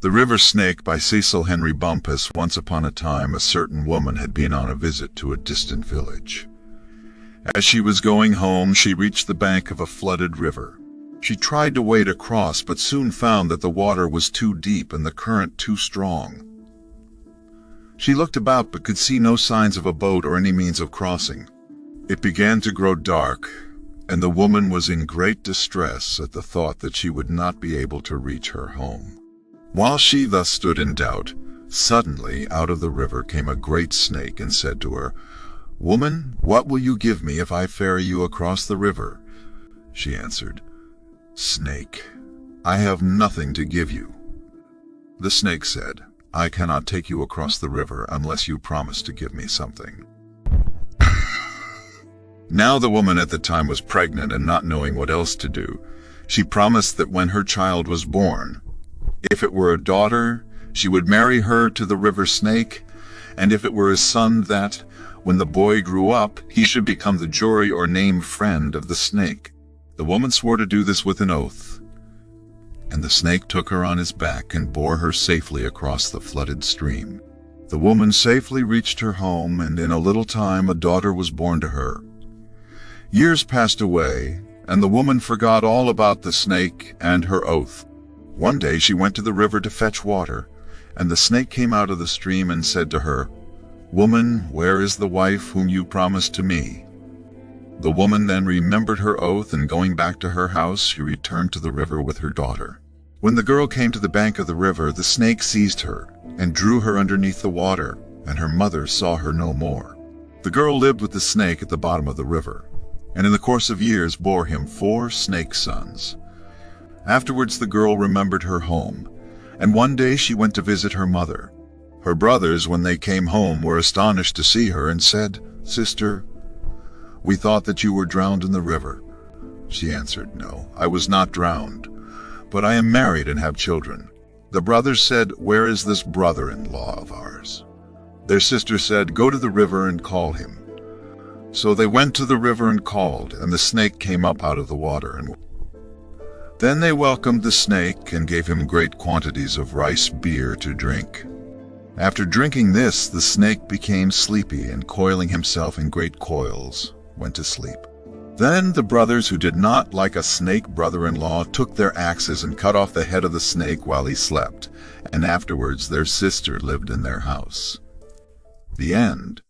The River Snake by Cecil Bompas. Once upon a time, a certain woman had been on a visit to a distant village. As she was going home, she reached the bank of a flooded river. She tried to wade across, but soon found that the water was too deep and the current too strong. She looked about but could see no signs of a boat or any means of crossing. It began to grow dark, and the woman was in great distress at the thought that she would not be able to reach her home. While she thus stood in doubt, suddenly out of the river came a great snake and said to her, "Woman, what will you give me if I ferry you across the river?" She answered, "Snake, I have nothing to give you." The snake said, "I cannot take you across the river unless you promise to give me something." Now the woman at the time was pregnant, and not knowing what else to do, she promised that when her child was born, if it were a daughter, she would marry her to the river snake, and if it were a son, that, when the boy grew up, he should become the juri or name friend of the snake. The woman swore to do this with an oath, and the snake took her on his back and bore her safely across the flooded stream. The woman safely reached her home, and in a little time a daughter was born to her. Years passed away, and the woman forgot all about the snake and her oath. One day she went to the river to fetch water, and the snake came out of the stream and said to her, "Woman, where is the wife whom you promised to me?" The woman then remembered her oath, and going back to her house, she returned to the river with her daughter. When the girl came to the bank of the river, the snake seized her and drew her underneath the water, and her mother saw her no more. The girl lived with the snake at the bottom of the river, and in the course of years bore him 4 snake sons. Afterwards the girl remembered her home, and one day she went to visit her mother. Her brothers, when they came home, were astonished to see her and said, "Sister, we thought that you were drowned in the river." She answered, "No, I was not drowned, but I am married and have children." The brothers said, "Where is this brother-in-law of ours?" Their sister said, "Go to the river and call him." So they went to the river and called, and the snake came up out of the water. And then they welcomed the snake and gave him great quantities of rice beer to drink. After drinking this, the snake became sleepy, and coiling himself in great coils, went to sleep. Then the brothers, who did not like a snake brother-in-law, took their axes and cut off the head of the snake while he slept, and afterwards their sister lived in their house. The end.